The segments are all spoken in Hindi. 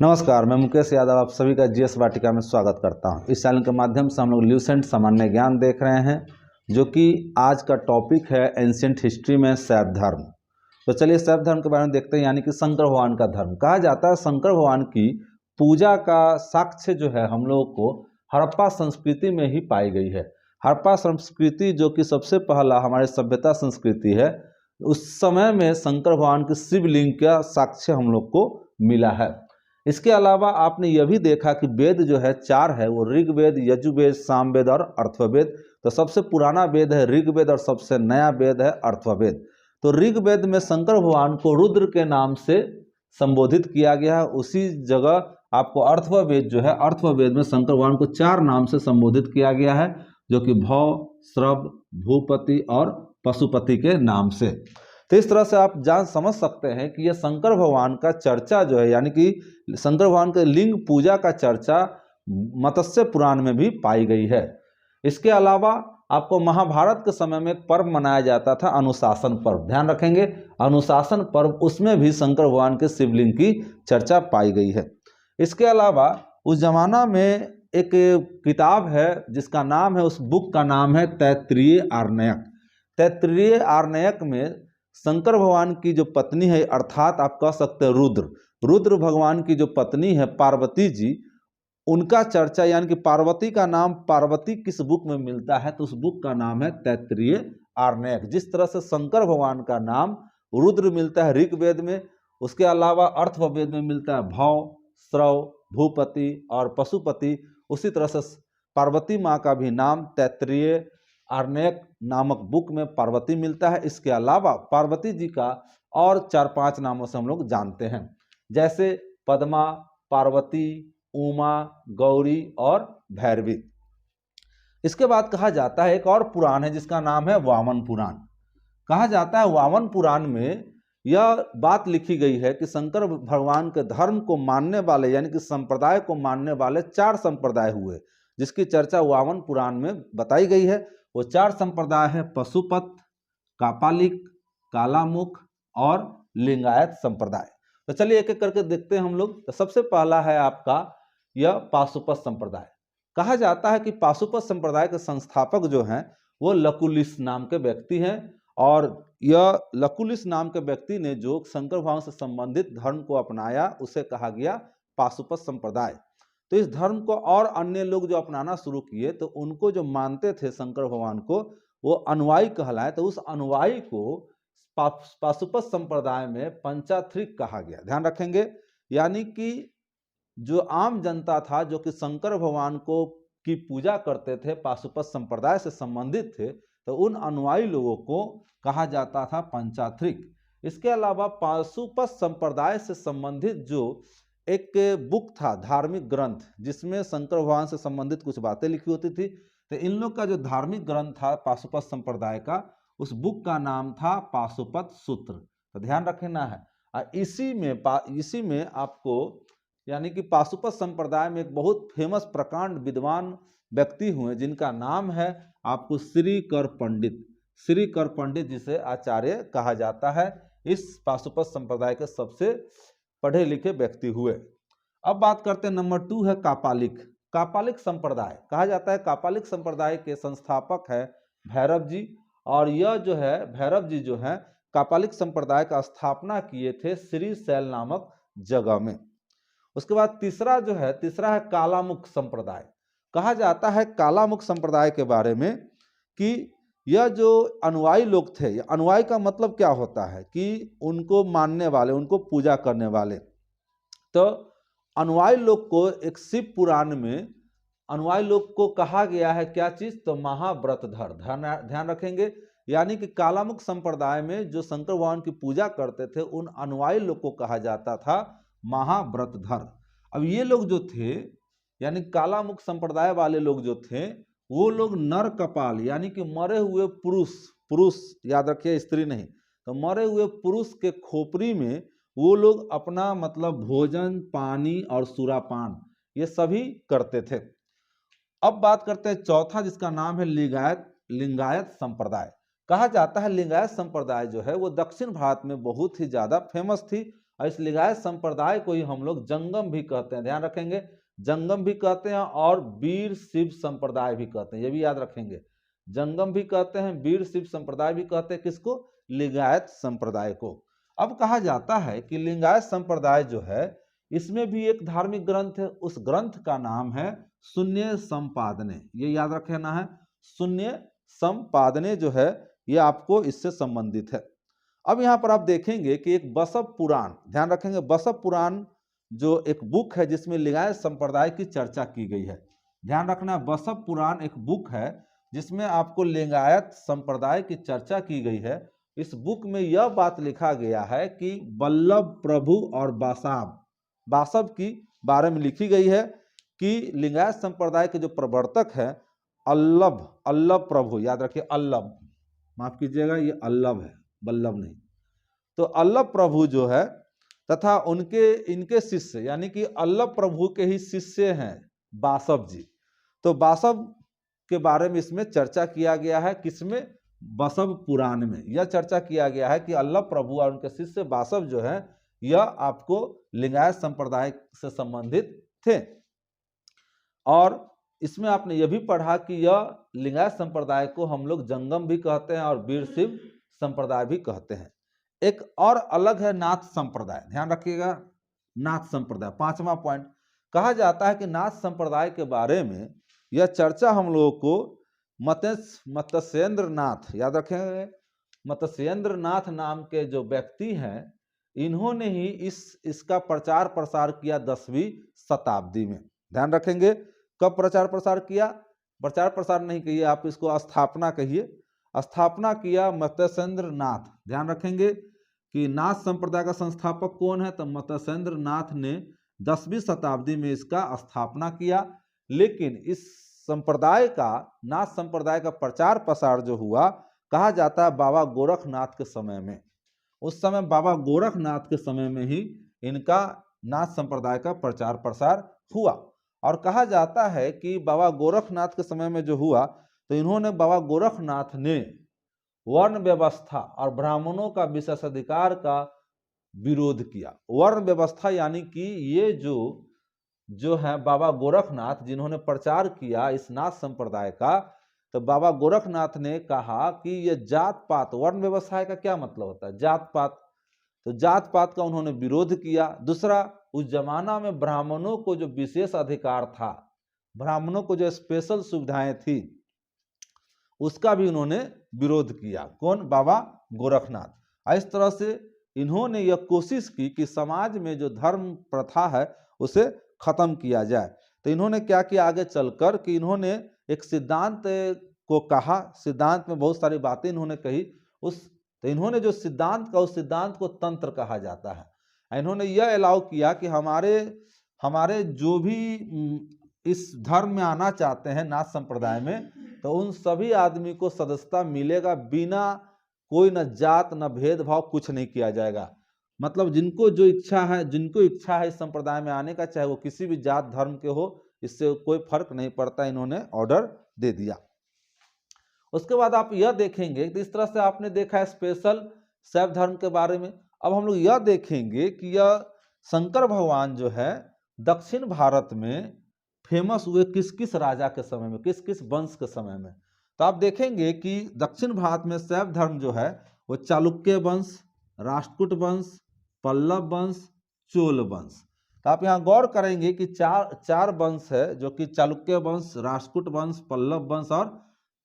नमस्कार, मैं मुकेश यादव आप सभी का जीएस वाटिका में स्वागत करता हूं। इस चैनल के माध्यम से हम लोग ल्यूसेंट सामान्य ज्ञान देख रहे हैं, जो कि आज का टॉपिक है एंशिएंट हिस्ट्री में शैव धर्म। तो चलिए शैव धर्म के बारे में देखते हैं, यानी कि शंकर भगवान का धर्म। कहा जाता है शंकर भगवान की पूजा का साक्ष्य जो है हम लोग को हड़प्पा संस्कृति में ही पाई गई है। हड़प्पा संस्कृति जो कि सबसे पहला हमारे सभ्यता संस्कृति है, उस समय में शंकर भगवान के शिवलिंग का साक्ष्य हम लोग को मिला है। इसके अलावा आपने यह भी देखा कि वेद जो है चार है, वो ऋग्वेद, यजुर्वेद, सामवेद और अर्थववेद। तो सबसे पुराना वेद है ऋग्वेद और सबसे नया वेद है अर्थववेद। तो ऋग्वेद में शंकर भगवान को रुद्र के नाम से संबोधित किया गया है। उसी जगह आपको अर्थववेद जो है, अर्थववेद में शंकर भगवान को चार नाम से संबोधित किया गया है, जो कि भव, श्रव, भूपति और पशुपति के नाम से। तो इस तरह से आप समझ सकते हैं कि यह शंकर भगवान का चर्चा जो है, यानी कि शंकर भगवान के लिंग पूजा का चर्चा मत्स्य पुराण में भी पाई गई है। इसके अलावा आपको महाभारत के समय में एक पर्व मनाया जाता था, अनुशासन पर्व। ध्यान रखेंगे, अनुशासन पर्व, उसमें भी शंकर भगवान के शिवलिंग की चर्चा पाई गई है। इसके अलावा उस जमाना में एक किताब है जिसका नाम है, उस बुक का नाम है तैत्तिरीय आरण्यक। तैत्तिरीय आरण्यक में शंकर भगवान की जो पत्नी है, अर्थात आप कह सकते हैं रुद्र भगवान की जो पत्नी है पार्वती जी, उनका चर्चा, यानी कि पार्वती का नाम पार्वती किस बुक में मिलता है, तो उस बुक का नाम है तैत्तिरीय आरण्यक। जिस तरह से शंकर भगवान का नाम रुद्र मिलता है ऋग्वेद में, उसके अलावा अर्थववेद में मिलता है भव, श्रव, भूपति और पशुपति, उसी तरह से पार्वती माँ का भी नाम तैत्तिरीय आरण्यक नामक बुक में पार्वती मिलता है। इसके अलावा पार्वती जी का और 4-5 नामों से हम लोग जानते हैं, जैसे पद्मा, पार्वती, उमा, गौरी और भैरवी। इसके बाद कहा जाता है एक और पुराण है जिसका नाम है वामन पुराण। कहा जाता है वामन पुराण में यह बात लिखी गई है कि शंकर भगवान के धर्म को मानने वाले, यानी कि संप्रदाय को मानने वाले 4 संप्रदाय हुए, जिसकी चर्चा वामन पुराण में बताई गई है। वो 4 संप्रदाय है पशुपत, कापालिक, कालामुख और लिंगायत संप्रदाय। तो चलिए एक एक करके देखते हैं हम लोग। तो सबसे पहला है आपका यह पाशुपत संप्रदाय। कहा जाता है कि पाशुपत संप्रदाय के संस्थापक जो हैं वो लकुलिश नाम के व्यक्ति हैं, और यह लकुलिश नाम के व्यक्ति ने जो शंकर भगवान से संबंधित धर्म को अपनाया, उसे कहा गया पाशुपत संप्रदाय। तो इस धर्म को और अन्य लोग जो अपनाना शुरू किए, तो उनको जो मानते थे शंकर भगवान को, वो अनुयायी कहलाए। तो उस अनुयायी को पाशुपत संप्रदाय में पंचाथृक कहा गया। ध्यान रखेंगे, यानी कि जो आम जनता था जो कि शंकर भगवान को की पूजा करते थे, पाशुपत संप्रदाय से संबंधित थे, तो उन अनुयायी लोगों को कहा जाता था पंचाथृक। इसके अलावा पाशुपत संप्रदाय से संबंधित जो एक बुक था, धार्मिक ग्रंथ, जिसमें शंकर भगवान से संबंधित कुछ बातें लिखी होती थी, तो इन लोग का जो धार्मिक ग्रंथ था पाशुपत संप्रदाय का, उस बुक का नाम था पाशुपत सूत्र। तो ध्यान रखना है। और इसी में आपको, यानी कि पाशुपत संप्रदाय में एक बहुत फेमस प्रकांड विद्वान व्यक्ति हुए जिनका नाम है आपको श्रीकर पंडित। श्रीकर पंडित जिसे आचार्य कहा जाता है, इस पाशुपत संप्रदाय के सबसे पढ़े लिखे व्यक्ति हुए। अब बात करते हैं नंबर 2 है कापालिक। कापालिक संप्रदाय। कहा जाता है कापालिक संप्रदाय के संस्थापक है भैरव जी, और यह जो है भैरव जी जो है कापालिक संप्रदाय का स्थापना किए थे श्रीशैल नामक जगह में। उसके बाद तीसरा है कालामुख संप्रदाय। कहा जाता है कालामुख संप्रदाय के बारे में कि यह जो अनुयायी लोग थे, अनुयायी का मतलब क्या होता है कि उनको मानने वाले, उनको पूजा करने वाले। तो अनुयायी लोग को एक शिव पुराण में अनुयायी लोग को कहा गया है क्या चीज, तो महाव्रतधर। ध्यान रखेंगे, यानी कि कालामुख संप्रदाय में जो शंकर भगवान की पूजा करते थे, उन अनुयायी लोग को कहा जाता था महाव्रतधर। अब ये लोग जो थे, यानी कालामुख संप्रदाय वाले लोग जो थे, वो लोग नर कपाल, यानी कि मरे हुए पुरुष, याद रखिए स्त्री नहीं, तो मरे हुए पुरुष के खोपड़ी में वो लोग अपना मतलब भोजन, पानी और सुरापान ये सभी करते थे। अब बात करते हैं चौथा, जिसका नाम है लिंगायत संप्रदाय। कहा जाता है लिंगायत संप्रदाय जो है वो दक्षिण भारत में बहुत ही ज्यादा फेमस थी, और इस लिंगायत संप्रदाय को ही हम लोग जंगम भी कहते हैं, ध्यान रखेंगे, जंगम भी कहते हैं और वीर शिव संप्रदाय भी कहते हैं, ये भी याद रखेंगे। जंगम भी कहते हैं, वीर शिव संप्रदाय भी कहते हैं, किसको? लिंगायत संप्रदाय को। अब कहा जाता है कि लिंगायत संप्रदाय जो है इसमें भी एक धार्मिक ग्रंथ है, उस ग्रंथ का नाम है शून्य संपादने, ये याद रखना है। शून्य संपादने जो है ये आपको इससे संबंधित है। अब यहाँ पर आप देखेंगे कि एक बसव पुराण, ध्यान रखेंगे, बसव पुराण जो एक बुक है जिसमें लिंगायत संप्रदाय की चर्चा की गई है, ध्यान रखना, बसव पुराण एक बुक है जिसमें आपको लिंगायत संप्रदाय की चर्चा की गई है। इस बुक में यह बात लिखा गया है कि वल्लभ प्रभु और बासव की बारे में लिखी गई है कि लिंगायत संप्रदाय के जो प्रवर्तक है अल्लभ प्रभु, याद रखिए अल्लभ, माफ कीजिएगा ये अल्लभ है, वल्लभ नहीं, तो अल्लभ प्रभु जो है तथा इनके शिष्य यानी कि अल्लभ प्रभु के ही शिष्य हैं बासव जी। तो बासव के बारे में इसमें चर्चा किया गया है, किसमें? बसव पुराण में यह चर्चा किया गया है कि अल्लभ प्रभु और उनके शिष्य बासव जो है यह आपको लिंगायत संप्रदाय से संबंधित थे। और इसमें आपने यह भी पढ़ा कि यह लिंगायत संप्रदाय को हम लोग जंगम भी कहते हैं और वीर शिव संप्रदाय भी कहते हैं। एक और अलग है नाथ संप्रदाय, ध्यान रखिएगा, नाथ संप्रदाय, 5वां पॉइंट। कहा जाता है कि नाथ संप्रदाय के बारे में यह चर्चा हम लोगों को मत्स्येंद्र नाथ, याद रखेंगे, मत्स्येंद्र नाथ नाम के जो व्यक्ति हैं इन्होंने ही इसका प्रचार प्रसार किया 10वीं शताब्दी में, ध्यान रखेंगे। कब प्रचार प्रसार किया? प्रचार प्रसार नहीं कहिए आप, इसको स्थापना कहिए। स्थापना किया मत्स्येंद्र नाथ, ध्यान रखेंगे कि नाथ संप्रदाय का संस्थापक कौन है? तो मत्स्येंद्र नाथ ने 10वीं शताब्दी में इसका स्थापना किया। लेकिन इस संप्रदाय का, नाथ संप्रदाय का प्रचार प्रसार जो हुआ, कहा जाता है बाबा गोरखनाथ के समय में। उस समय बाबा गोरखनाथ के समय में ही इनका नाथ संप्रदाय का प्रचार प्रसार हुआ। और कहा जाता है कि बाबा गोरखनाथ के समय में जो हुआ तो इन्होंने, बाबा गोरखनाथ ने वर्ण व्यवस्था और ब्राह्मणों का विशेषाधिकार का विरोध किया। वर्ण व्यवस्था यानी कि ये जो है बाबा गोरखनाथ जिन्होंने प्रचार किया इस नाथ संप्रदाय का, तो बाबा गोरखनाथ ने कहा कि ये जात पात, वर्ण व्यवस्था का क्या मतलब होता है? जात पात, तो जात पात का उन्होंने विरोध किया। दूसरा, उस जमाना में ब्राह्मणों को जो विशेष अधिकार था, ब्राह्मणों को जो स्पेशल सुविधाएं थी, उसका भी उन्होंने विरोध किया। कौन? बाबा गोरखनाथ। इस तरह से इन्होंने यह कोशिश की कि समाज में जो धर्म प्रथा है उसे खत्म किया जाए। तो इन्होंने क्या किया आगे चलकर कि इन्होंने एक सिद्धांत को कहा, सिद्धांत में बहुत सारी बातें इन्होंने कही। तो इन्होंने जो सिद्धांत का, उस सिद्धांत को तंत्र कहा जाता है। इन्होंने यह अलाउ किया कि हमारे जो भी इस धर्म में आना चाहते हैं नाथ संप्रदाय में, तो उन सभी आदमी को सदस्यता मिलेगा, बिना कोई न जात न भेदभाव, कुछ नहीं किया जाएगा। मतलब जिनको इच्छा है इस संप्रदाय में आने का, चाहे वो किसी भी जात धर्म के हो, इससे कोई फर्क नहीं पड़ता, इन्होंने ऑर्डर दे दिया। उसके बाद आप यह देखेंगे कि इस तरह से आपने देखा है स्पेशल शैव धर्म के बारे में। अब हम लोग यह देखेंगे कि यह शंकर भगवान जो है दक्षिण भारत में फेमस हुए किस किस राजा के समय में, किस किस वंश के समय में। तो आप देखेंगे कि दक्षिण भारत में शैव धर्म जो है वो चालुक्य वंश, राष्ट्रकूट वंश, पल्लव वंश, चोल वंश। तो आप यहाँ गौर करेंगे कि चार वंश है, जो कि चालुक्य वंश, राष्ट्रकूट वंश, पल्लव वंश और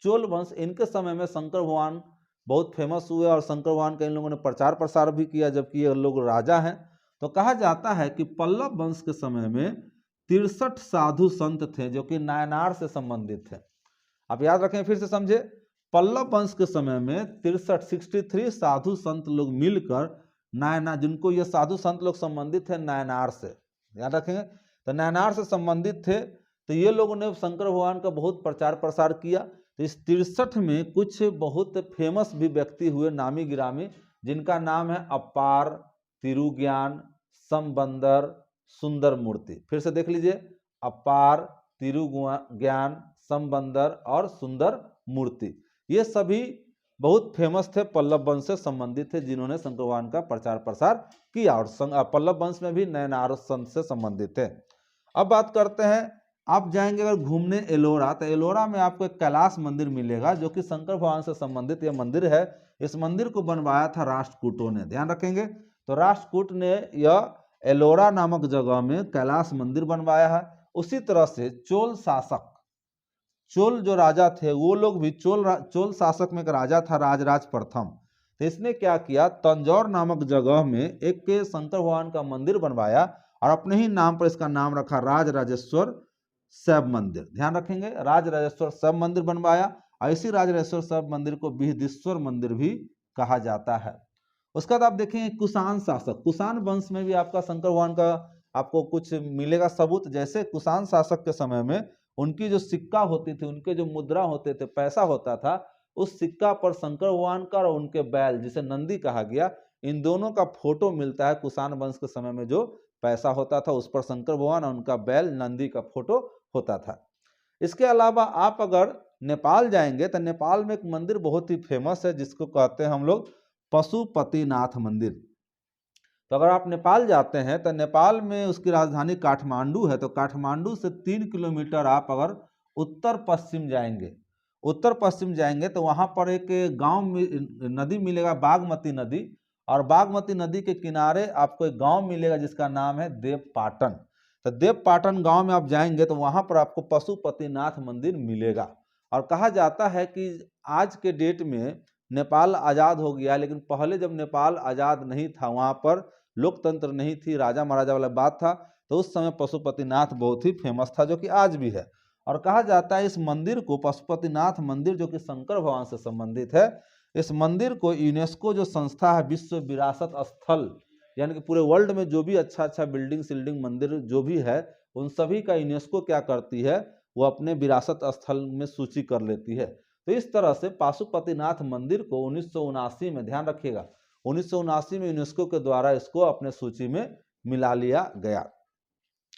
चोल वंश। इनके समय में शंकर भगवान बहुत फेमस हुए और शंकर भगवान का इन लोगों ने प्रचार प्रसार भी किया, जबकि ये लोग राजा हैं। तो कहा जाता है कि पल्लव वंश के समय में 63 साधु संत थे जो कि नायनार से संबंधित थे। आप याद रखें, फिर से समझे, पल्लव वंश के समय में 63 साधु संत लोग मिलकर नायनार, जिनको ये साधु संत लोग संबंधित थे नायनार से, याद रखेंगे, तो नायनार से संबंधित थे। तो ये लोगों ने शंकर भगवान का बहुत प्रचार प्रसार किया। तो इस 63 में कुछ बहुत फेमस भी व्यक्ति हुए, नामी गिरामी, जिनका नाम है अपार, तिरुज्ञान, समबंदर, सुंदर मूर्ति। फिर से देख लीजिए, अपार, तिरुज्ञान, समबंदर और सुंदर मूर्ति। ये सभी बहुत फेमस थे, पल्लव वंश से संबंधित थे, जिन्होंने शंकर भगवान का प्रचार प्रसार किया, और पल्लव वंश में भी नयनार संत से संबंधित थे। अब बात करते हैं, आप जाएंगे अगर घूमने एलोरा, तो एलोरा में आपको एक कैलाश मंदिर मिलेगा, जो कि शंकर भगवान से संबंधित यह मंदिर है। इस मंदिर को बनवाया था राष्ट्रकूटों ने, ध्यान रखेंगे। तो राष्ट्रकूट ने यह एलोरा नामक जगह में कैलाश मंदिर बनवाया है। उसी तरह से चोल शासक, चोल जो राजा थे वो लोग भी, चोल शासक में एक राजा था राजराज प्रथम, तो इसने क्या किया, तंजौर नामक जगह में एक शंकर भगवान का मंदिर बनवाया और अपने ही नाम पर इसका नाम रखा राजराजेश्वर शैव मंदिर। ध्यान रखेंगे, राजराजेश्वर शैव मंदिर बनवाया, और इसी राजराजेश्वर शैव मंदिर को बृहदीश्वर मंदिर भी कहा जाता है। उसके बाद आप देखेंगे कुषाण शासक, कुषाण वंश में भी आपका शंकर भगवान का आपको कुछ मिलेगा सबूत। जैसे कुषाण शासक के समय में उनकी जो सिक्का होती थी, उनके जो मुद्रा होते थे, पैसा होता था, उस सिक्का पर शंकर भगवान का और उनके बैल, जिसे नंदी कहा गया, इन दोनों का फोटो मिलता है। कुषाण वंश के समय में जो पैसा होता था उस पर शंकर भगवान और उनका बैल नंदी का फोटो होता था। इसके अलावा आप अगर नेपाल जाएंगे तो नेपाल में एक मंदिर बहुत ही फेमस है, जिसको कहते हैं हम लोग पशुपतिनाथ मंदिर। तो अगर आप नेपाल जाते हैं तो नेपाल में उसकी राजधानी काठमांडू है, तो काठमांडू से 3 किलोमीटर आप अगर उत्तर पश्चिम जाएंगे तो वहाँ पर एक गांव नदी मिलेगा, बागमती नदी, और बागमती नदी के किनारे आपको एक गांव मिलेगा जिसका नाम है देवपाटन। तो देवपाटन गांव में आप जाएंगे तो वहाँ पर आपको पशुपतिनाथ मंदिर मिलेगा। और कहा जाता है कि आज के डेट में नेपाल आज़ाद हो गया, लेकिन पहले जब नेपाल आज़ाद नहीं था, वहाँ पर लोकतंत्र नहीं थी, राजा महाराजा वाला बात था, तो उस समय पशुपतिनाथ बहुत ही फेमस था, जो कि आज भी है। और कहा जाता है इस मंदिर को, पशुपतिनाथ मंदिर जो कि शंकर भगवान से संबंधित है, इस मंदिर को यूनेस्को जो संस्था है, विश्व विरासत स्थल, यानी कि पूरे वर्ल्ड में जो भी अच्छा बिल्डिंग मंदिर जो भी है, उन सभी का यूनेस्को क्या करती है, वो अपने विरासत स्थल में सूची कर लेती है। तो इस तरह से पशुपतिनाथ मंदिर को 1979 में, ध्यान रखिएगा, 1979 में यूनेस्को के द्वारा इसको अपने सूची में मिला लिया गया।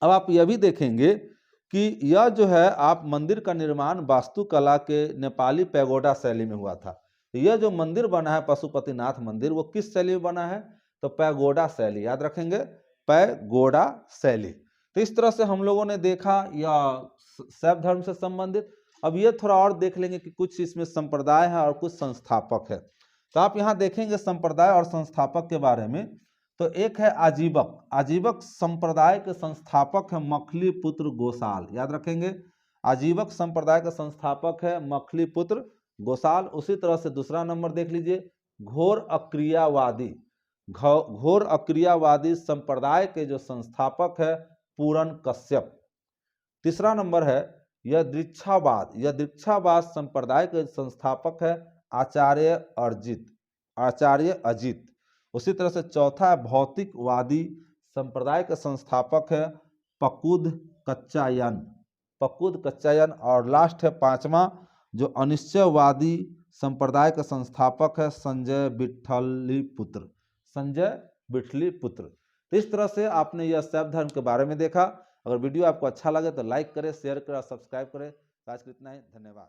अब आप यह भी देखेंगे कि यह जो है, आप मंदिर का निर्माण वास्तुकला के नेपाली पैगोडा शैली में हुआ था। तो यह जो मंदिर बना है पशुपतिनाथ मंदिर, वो किस शैली में बना है, तो पैगोडा शैली, याद रखेंगे, पैगोडा शैली। तो इस तरह से हम लोगों ने देखा यह शैव धर्म से संबंधित। अब ये थोड़ा और देख लेंगे कि कुछ इसमें संप्रदाय है और कुछ संस्थापक है। तो आप यहाँ देखेंगे संप्रदाय और संस्थापक के बारे में। तो एक है आजीवक, आजीवक संप्रदाय के संस्थापक है मखलीपुत्र गोसाल, याद रखेंगे, आजीवक संप्रदाय का संस्थापक है मखलीपुत्र गोसाल। उसी तरह से दूसरा नंबर देख लीजिए, घोर अक्रियावादी, घोर अक्रियावादी संप्रदाय के जो संस्थापक है पूरन कश्यप। तीसरा नंबर है यह दीक्षावाद, यह दीक्षावाद संप्रदाय के संस्थापक है आचार्य अजित। उसी तरह से चौथा है भौतिकवादी संप्रदाय के संस्थापक है पकुद कच्चायन। और लास्ट है पांचवा, जो अनिश्चयवादी संप्रदाय का संस्थापक है संजय विठलीपुत्र। तो इस तरह से आपने यह शैव धर्म के बारे में देखा। अगर वीडियो आपको अच्छा लगे तो लाइक करें, शेयर करें और सब्सक्राइब करें। आज के इतना ही, धन्यवाद।